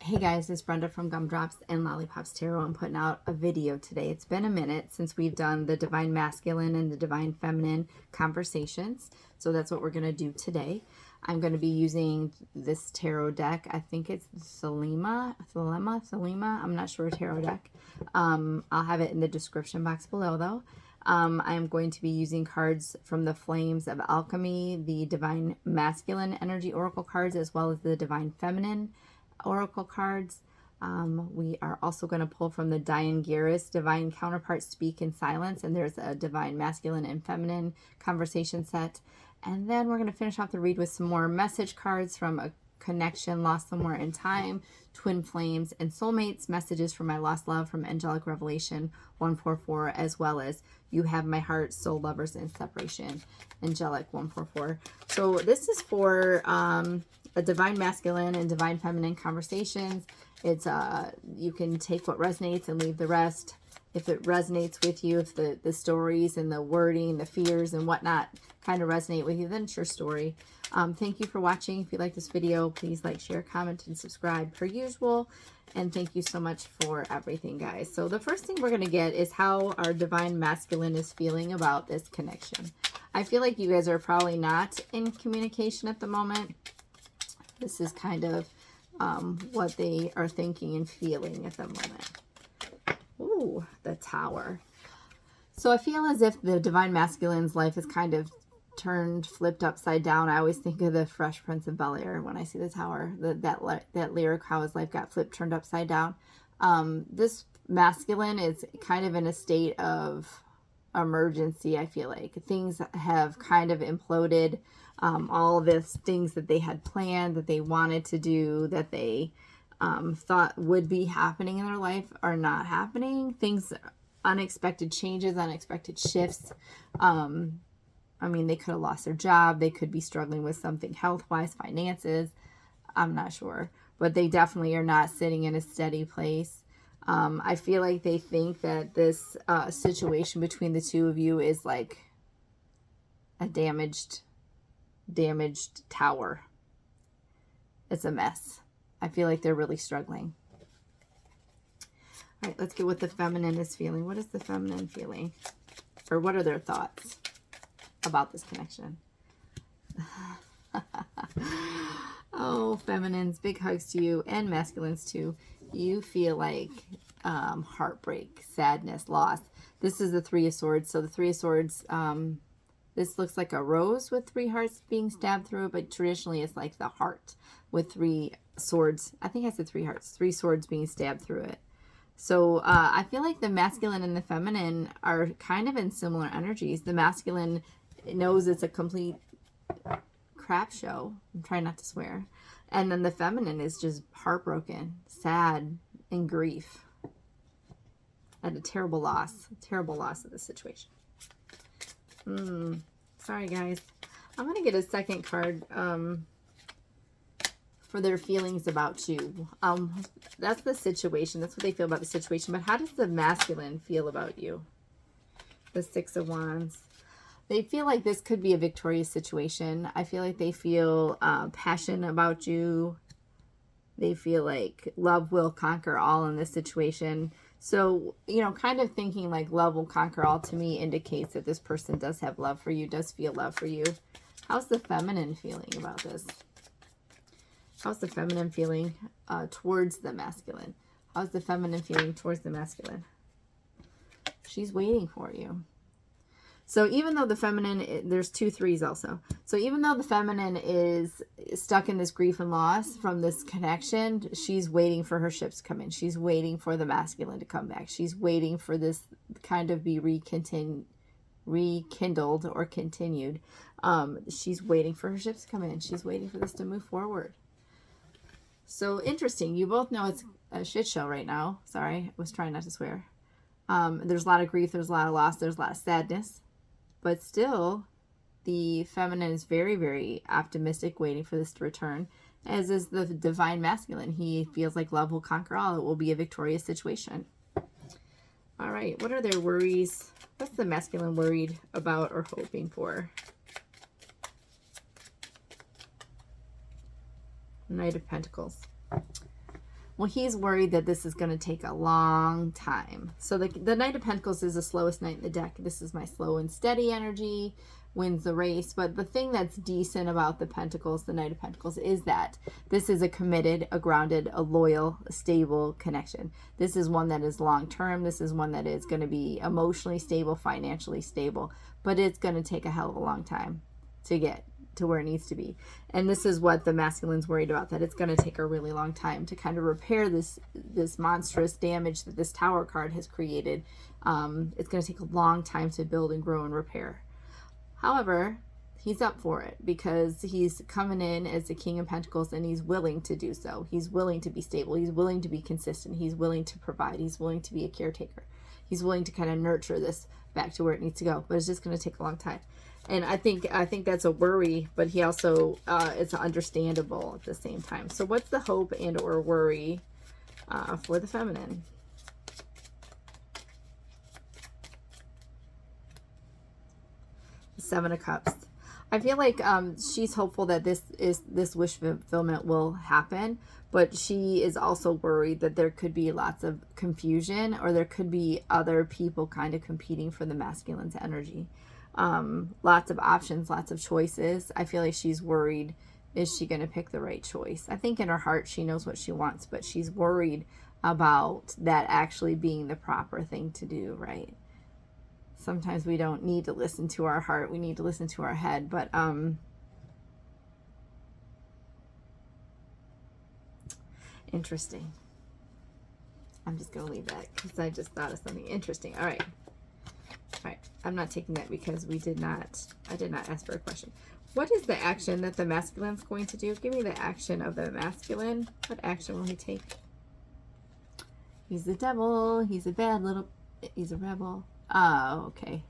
Hey guys, it's Brenda from Gumdrops and Lollipops Tarot. I'm putting out a video today. It's been a minute since we've done the Divine Masculine and the Divine Feminine conversations. So that's what we're going to do today. I'm going to be using this tarot deck. I think it's Thelema. I'm not sure, tarot deck. I'll have it in the description box below though. I'm going to be using cards from the Flames of Alchemy, the Divine Masculine Energy Oracle cards, as well as the Divine Feminine Oracle cards. We are also going to pull from the Dyan Garris Divine Counterparts Speak in Silence, and there's a Divine Masculine and Feminine conversation set. And then we're going to finish off the read with some more message cards from A Connection Lost Somewhere in Time, Twin Flames, and Soulmates, Messages from My Lost Love from Angelic Revelation 144, as well as You Have My Heart, Soul Lovers, and Separation, Angelic 144. So this is for a Divine Masculine and Divine Feminine conversations. It's you can take what resonates and leave the rest. If it resonates with you, if the stories and the wording, the fears and whatnot kind of resonate with you, then it's your story. Thank you for watching. If you like this video, please like, share, comment, and subscribe per usual. And thank you so much for everything, guys. So the first thing we're going to get is how our Divine Masculine is feeling about this connection. I feel like you guys are probably not in communication at the moment. This is kind of what they are thinking and feeling at the moment. Ooh, the Tower. So I feel as if the Divine Masculine's life is kind of flipped upside down. I always think of the Fresh Prince of Bel-Air when I see the Tower. That lyric, how his life got turned upside down. This masculine is kind of in a state of emergency, I feel like. Things have kind of imploded. All of this things that they had planned, that they wanted to do, that they thought would be happening in their life are not happening. Things, unexpected changes, unexpected shifts. I mean, they could have lost their job. They could be struggling with something health-wise, finances. I'm not sure. But they definitely are not sitting in a steady place. I feel like they think that this situation between the two of you is like a damaged tower. It's a mess. I feel like they're really struggling. All right, let's get what the feminine is feeling. What is the feminine feeling? Or what are their thoughts about this connection? Oh, feminines, big hugs to you, and masculines too. You feel like heartbreak, sadness, loss. This is the Three of Swords. So the Three of Swords, this looks like a rose with three hearts being stabbed through it, but traditionally it's like the heart with three swords. I think I said three hearts, three swords being stabbed through it. So I feel like the masculine and the feminine are kind of in similar energies. The masculine knows it's a complete crap show. I'm trying not to swear. And then the feminine is just heartbroken, sad, and grief at a terrible loss of the situation. Sorry, guys. I'm going to get a second card for their feelings about you. That's the situation. That's what they feel about the situation. But how does the masculine feel about you? The Six of Wands. They feel like this could be a victorious situation. I feel like they feel passion about you. They feel like love will conquer all in this situation. So, you know, kind of thinking like love will conquer all to me indicates that this person does have love for you, does feel love for you. How's the feminine feeling about this? How's the feminine feeling towards the masculine? How's the feminine feeling towards the masculine? She's waiting for you. So even though the feminine, there's 2 threes also. So even though the feminine is stuck in this grief and loss from this connection, she's waiting for her ships to come in. She's waiting for the masculine to come back. She's waiting for this kind of be rekindled or continued. She's waiting for her ships to come in. She's waiting for this to move forward. So interesting. You both know it's a shit show right now. Sorry, I was trying not to swear. There's a lot of grief. There's a lot of loss. There's a lot of sadness. But still, the feminine is very, very optimistic, waiting for this to return, as is the divine masculine. He feels like love will conquer all. It will be a victorious situation. All right, what are their worries? What's the masculine worried about or hoping for? Knight of Pentacles. Well, he's worried that this is going to take a long time. So the Knight of Pentacles is the slowest knight in the deck. This is my slow and steady energy, wins the race. But the thing that's decent about the Pentacles, the Knight of Pentacles, is that this is a committed, a grounded, a loyal, a stable connection. This is one that is long-term. This is one that is going to be emotionally stable, financially stable. But it's going to take a hell of a long time to get to where it needs to be. And this is what the masculine's worried about, that it's going to take a really long time to kind of repair this monstrous damage that this Tower card has created. It's going to take a long time to build and grow and repair. However, he's up for it because he's coming in as the King of Pentacles, and he's willing to do so. He's willing to be stable. He's willing to be consistent. He's willing to provide. He's willing to be a caretaker. He's willing to kind of nurture this back to where it needs to go, but it's just going to take a long time. And I think that's a worry, but he also, it's understandable at the same time. So what's the hope and or worry for the feminine? The Seven of Cups. I feel like she's hopeful that this wish fulfillment will happen, but she is also worried that there could be lots of confusion, or there could be other people kind of competing for the masculine's energy. Lots of options, lots of choices. I feel like she's worried, is she going to pick the right choice? I think in her heart she knows what she wants, but she's worried about that actually being the proper thing to do, right? Sometimes we don't need to listen to our heart, we need to listen to our head. But interesting. I'm just going to leave that because I just thought of something interesting. All right. All right, I'm not taking that because I did not ask for a question. What is the action that the masculine's going to do? Give me the action of the masculine. What action will he take? He's the devil. He's a rebel. Oh, okay.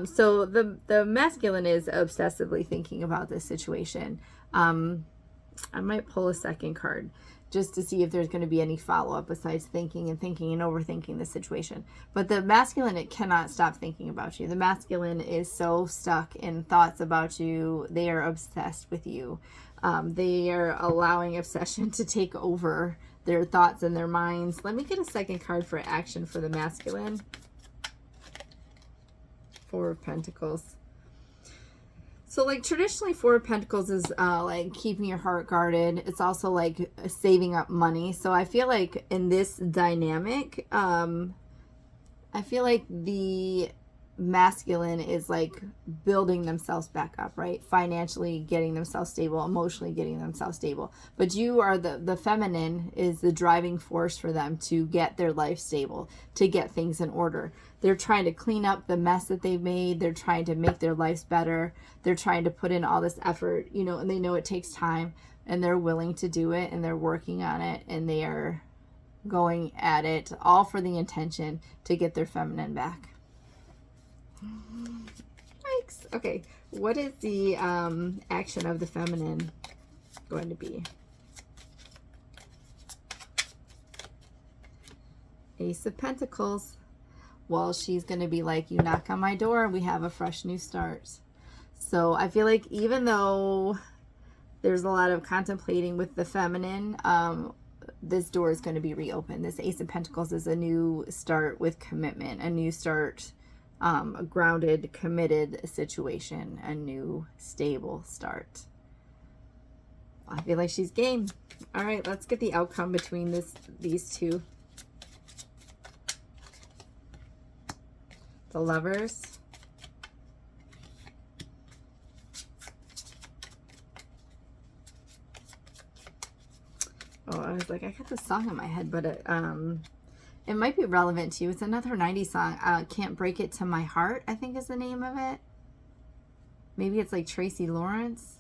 So the masculine is obsessively thinking about this situation. I might pull a second card just to see if there's going to be any follow-up besides thinking and overthinking the situation. But the masculine, it cannot stop thinking about you. The masculine is so stuck in thoughts about you. They are obsessed with you. They are allowing obsession to take over their thoughts and their minds. Let me get a second card for action for the masculine. Four of Pentacles. So like traditionally Four of Pentacles is like keeping your heart guarded. It's also like saving up money. So I feel like in this dynamic, I feel like the masculine is like building themselves back up, right? Financially getting themselves stable, emotionally getting themselves stable. But you are the feminine is the driving force for them to get their life stable, to get things in order. They're trying to clean up the mess that they've made. They're trying to make their lives better. They're trying to put in all this effort, you know, and they know it takes time, and they're willing to do it, and they're working on it, and they are going at it all for the intention to get their feminine back. Yikes. Okay, what is the action of the feminine going to be? Ace of Pentacles. Well, she's going to be like, you knock on my door, we have a fresh new start. So I feel like even though there's a lot of contemplating with the feminine, this door is going to be reopened. This Ace of Pentacles is a new start with commitment, a new start, a grounded, committed situation, a new stable start. I feel like she's game. All right, let's get the outcome between these two. The Lovers. Oh, I was like, I got this song in my head, but it might be relevant to you. It's another 90s song. Can't Break It to My Heart, I think is the name of it. Maybe it's like Tracy Lawrence.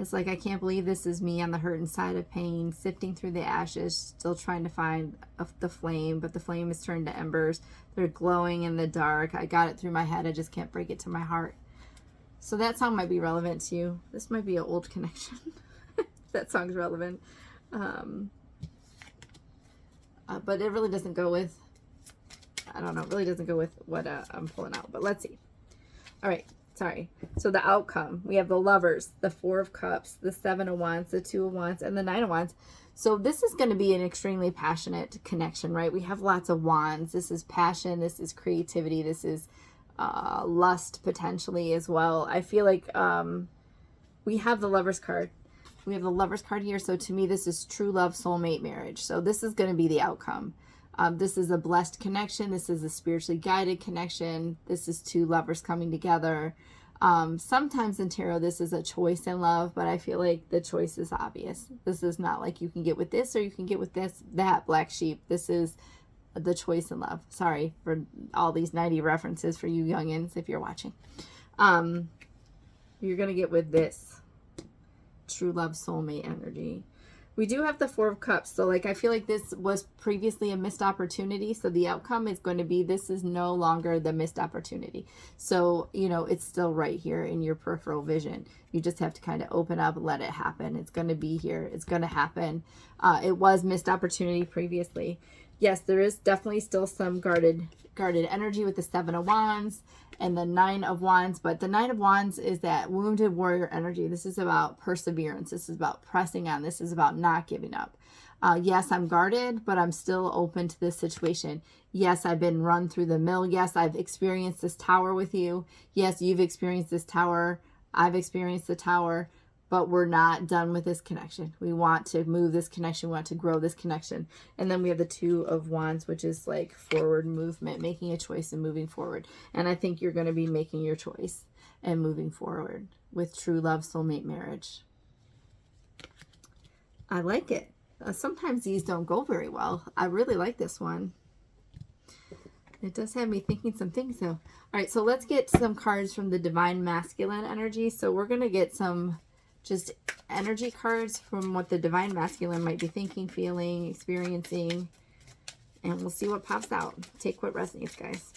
It's like, I can't believe this is me on the hurt inside of pain, sifting through the ashes, still trying to find the flame, but the flame is turned to embers. They're glowing in the dark. I got it through my head. I just can't break it to my heart. So that song might be relevant to you. This might be an old connection. That song's relevant. But it really doesn't go with, I don't know, it really doesn't go with what I'm pulling out. But let's see. All right. sorry. So the outcome, we have the Lovers, the Four of Cups, the Seven of Wands, the Two of Wands, and the Nine of Wands. So this is going to be an extremely passionate connection, right? We have lots of wands. This is passion. This is creativity. This is lust potentially as well. I feel like we have the Lovers card. We have the Lovers card here. So to me, this is true love, soulmate marriage. So this is going to be the outcome. This is a blessed connection. This is a spiritually guided connection. This is two lovers coming together. Sometimes in tarot, this is a choice in love, but I feel like the choice is obvious. This is not like you can get with this or you can get with this, that, black sheep. This is the choice in love. Sorry for all these 90 references for you youngins if you're watching. You're going to get with this true love soulmate energy. We do have the Four of Cups. So like, I feel like this was previously a missed opportunity. So the outcome is going to be, this is no longer the missed opportunity. So, you know, it's still right here in your peripheral vision. You just have to kind of open up, let it happen. It's going to be here. It's going to happen. It was missed opportunity previously. Yes, there is definitely still some guarded energy with the Seven of Wands and the Nine of Wands, but the Nine of Wands is that wounded warrior energy. This is about perseverance. This is about pressing on. This is about not giving up. Yes, I'm guarded, but I'm still open to this situation. Yes, I've been run through the mill. Yes, I've experienced this tower with you. Yes, you've experienced this tower. I've experienced the tower. But we're not done with this connection. We want to move this connection. We want to grow this connection. And then we have the Two of Wands, which is like forward movement, making a choice and moving forward. And I think you're going to be making your choice and moving forward with true love, soulmate marriage. I like it. Sometimes these don't go very well. I really like this one. It does have me thinking some things though. All right, so let's get some cards from the Divine Masculine energy. So we're going to get some just energy cards from what the Divine Masculine might be thinking, feeling, experiencing, and we'll see what pops out. Take what resonates, guys.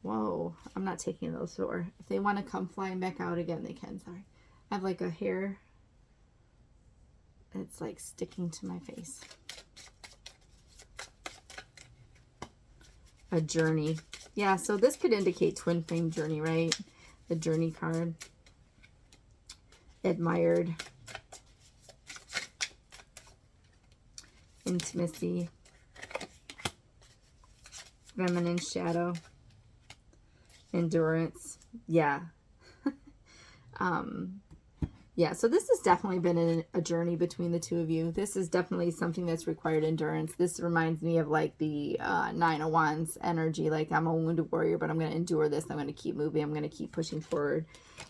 Whoa, I'm not taking those four. If they want to come flying back out again, they can. Sorry. I have like a hair that's like sticking to my face. A journey. Yeah, so this could indicate twin flame journey, right? The journey card. Admired, intimacy, feminine shadow, endurance. Yeah. Yeah, so this has definitely been a journey between the two of you. This is definitely something that's required endurance. This reminds me of like the Nine of Wands energy. Like, I'm a wounded warrior, but I'm going to endure this. I'm going to keep moving. I'm going to keep pushing forward.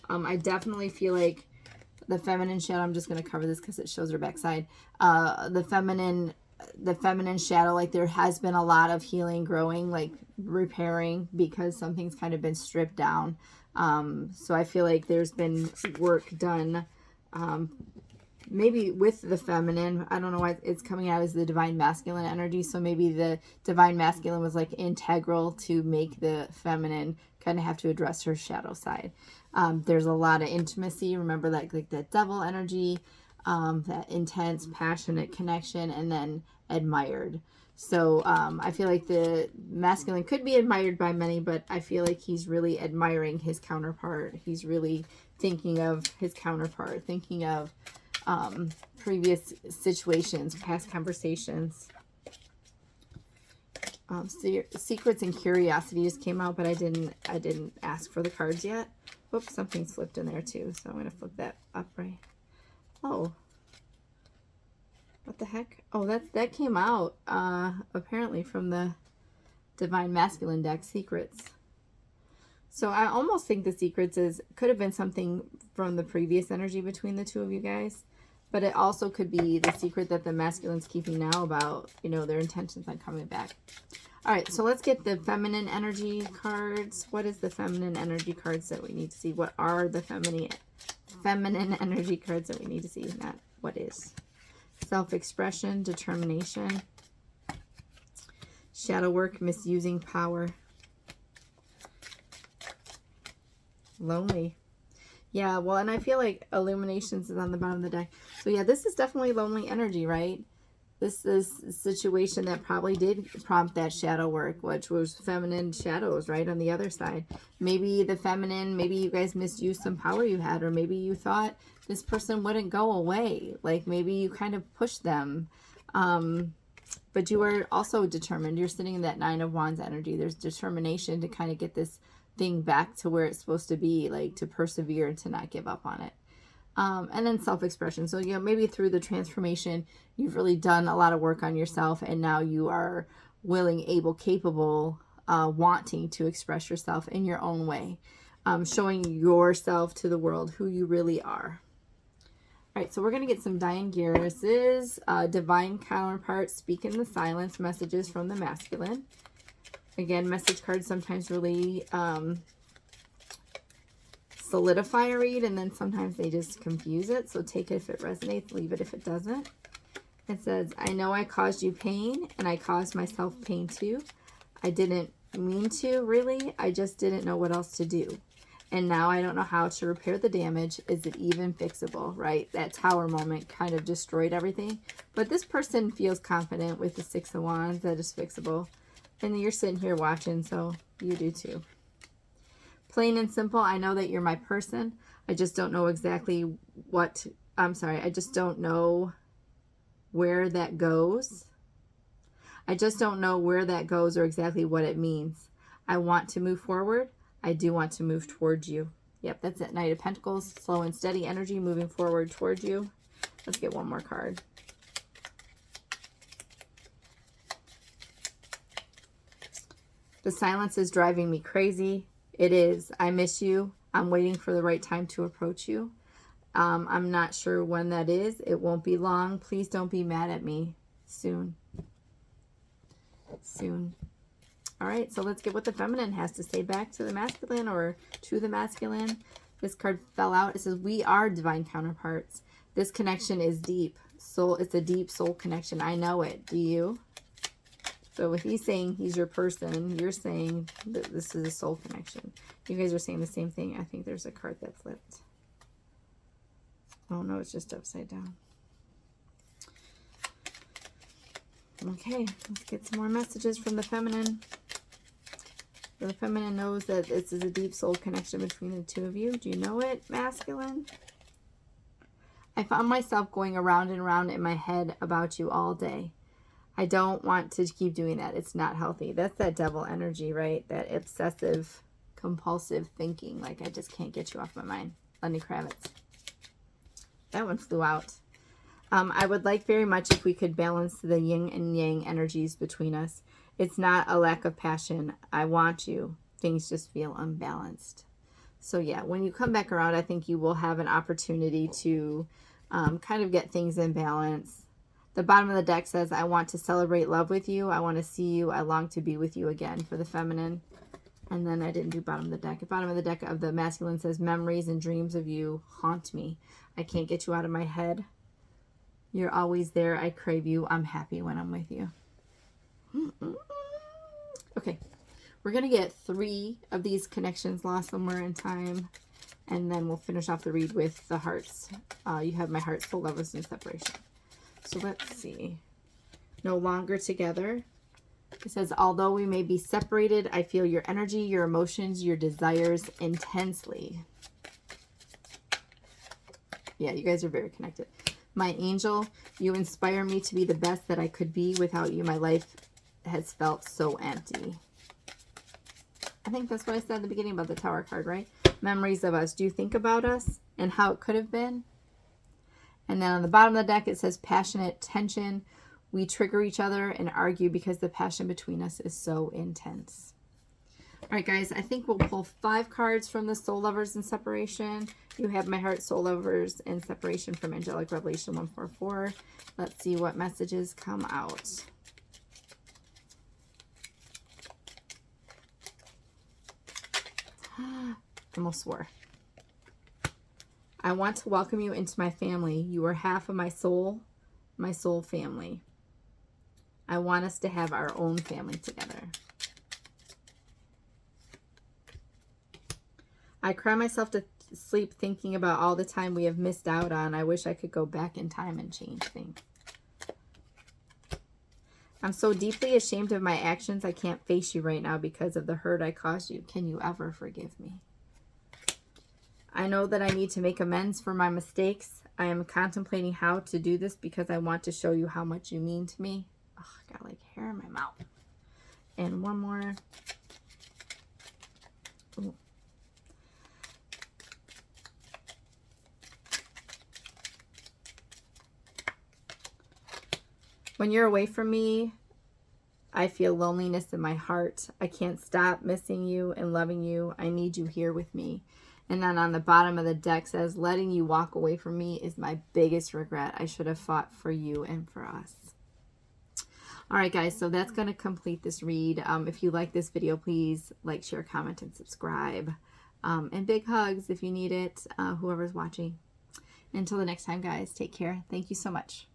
I definitely feel like the feminine shadow, I'm just going to cover this because it shows her backside. The feminine shadow, like there has been a lot of healing, growing, like repairing, because something's kind of been stripped down. So I feel like there's been work done, maybe with the feminine. I don't know why it's coming out as the Divine Masculine energy. So maybe the Divine Masculine was like integral to make the feminine kind of have to address her shadow side. There's a lot of intimacy. Remember that, like that devil energy, that intense, passionate connection, and then admired. So I feel like the masculine could be admired by many, but I feel like he's really admiring his counterpart. He's really thinking of his counterpart, thinking of previous situations, past conversations. Secrets and curiosity just came out, but I didn't ask for the cards yet. Oops, something slipped in there too, so I'm going to flip that up right. Oh. What the heck? Oh, that came out apparently from the Divine Masculine deck, Secrets. So I almost think the Secrets could have been something from the previous energy between the two of you guys, but it also could be the secret that the masculine's keeping now about, you know, their intentions on coming back. All right, so let's get the feminine energy cards. What is the feminine energy cards that we need to see? What are the feminine energy cards that we need to see? Not what is. Self-expression, determination, shadow work, misusing power, lonely. Yeah, well, and I feel like illuminations is on the bottom of the deck. So yeah, this is definitely lonely energy, right? This is a situation that probably did prompt that shadow work, which was feminine shadows, right, on the other side. Maybe the feminine, maybe you guys misused some power you had, or maybe you thought this person wouldn't go away. Like maybe you kind of pushed them. But you are also determined. You're sitting in that Nine of Wands energy. There's determination to kind of get this thing back to where it's supposed to be, like to persevere and to not give up on it. And then self-expression. So, you know, maybe through the transformation, you've really done a lot of work on yourself, and now you are willing, able, capable, wanting to express yourself in your own way, showing yourself to the world who you really are. All right, so we're going to get some Dyan Garris's Divine Counterparts, Speak in the Silence, Messages from the Masculine. Again, message cards sometimes really solidify a read, and then sometimes they just confuse it. So take it if it resonates, leave it if it doesn't. It says, I know I caused you pain, and I caused myself pain too. I didn't mean to, really. I just didn't know what else to do. And now I don't know how to repair the damage. Is it even fixable, right? That Tower moment kind of destroyed everything. But this person feels confident with the Six of Wands that it's fixable. And you're sitting here watching, so you do too. Plain and simple, I know that you're my person. I just don't know exactly what, I just don't know where that goes. I just don't know where that goes or exactly what it means. I want to move forward. I do want to move towards you. Yep, that's it. Knight of Pentacles, slow and steady energy moving forward towards you. Let's get one more card. The silence is driving me crazy. It is. I miss you. I'm waiting for the right time to approach you. I'm not sure when that is. It won't be long. Please don't be mad at me. Soon. Soon. All right, so let's get what the feminine has to say back to the masculine or to the masculine. This card fell out. It says, we are divine counterparts. This connection is deep. Soul, it's a deep soul connection. I know it. Do you? So if he's saying he's your person, you're saying that this is a soul connection. You guys are saying the same thing. I think there's a card that flipped. Oh, no, it's just upside down. Okay, let's get some more messages from the feminine. The feminine knows that this is a deep soul connection between the two of you. Do you know it, masculine? I found myself going around and around in my head about you all day. I don't want to keep doing that. It's not healthy. That's that devil energy, right? That obsessive, compulsive thinking. Like, I just can't get you off my mind. Lenny Kravitz. That one flew out. I would like very much if we could balance the yin and yang energies between us. It's not a lack of passion. I want you. Things just feel unbalanced. So yeah, when you come back around, I think you will have an opportunity to kind of get things in balance. The bottom of the deck says, I want to celebrate love with you. I want to see you. I long to be with you again for the feminine. And then I didn't do bottom of the deck. The bottom of the deck of the masculine says, memories and dreams of you haunt me. I can't get you out of my head. You're always there. I crave you. I'm happy when I'm with you. Okay. We're going to get 3 of these connections lost somewhere in time. And then we'll finish off the read with the hearts. You have my heart, soul, lovers, and separation. So let's see. No longer together. It says, although we may be separated, I feel your energy, your emotions, your desires intensely. Yeah, you guys are very connected. My angel, you inspire me to be the best that I could be. Without you, my life has felt so empty. I think that's what I said at the beginning about the Tower card, right? Memories of us. Do you think about us and how it could have been? And then on the bottom of the deck, it says passionate tension. We trigger each other and argue because the passion between us is so intense. All right, guys, I think we'll pull 5 cards from the Soul Lovers and Separation. You have my heart, Soul Lovers, and Separation from Angelic Revelation 144. Let's see what messages come out. Almost swore. I want to welcome you into my family. You are half of my soul family. I want us to have our own family together. I cry myself to sleep thinking about all the time we have missed out on. I wish I could go back in time and change things. I'm so deeply ashamed of my actions, I can't face you right now because of the hurt I caused you. Can you ever forgive me? I know that I need to make amends for my mistakes. I am contemplating how to do this because I want to show you how much you mean to me. Oh, I got like hair in my mouth. And one more. Ooh. When you're away from me, I feel loneliness in my heart. I can't stop missing you and loving you. I need you here with me. And then on the bottom of the deck says, letting you walk away from me is my biggest regret. I should have fought for you and for us. All right, guys, so that's going to complete this read. If you like this video, please like, share, comment, and subscribe. And big hugs if you need it, whoever's watching. Until the next time, guys, take care. Thank you so much.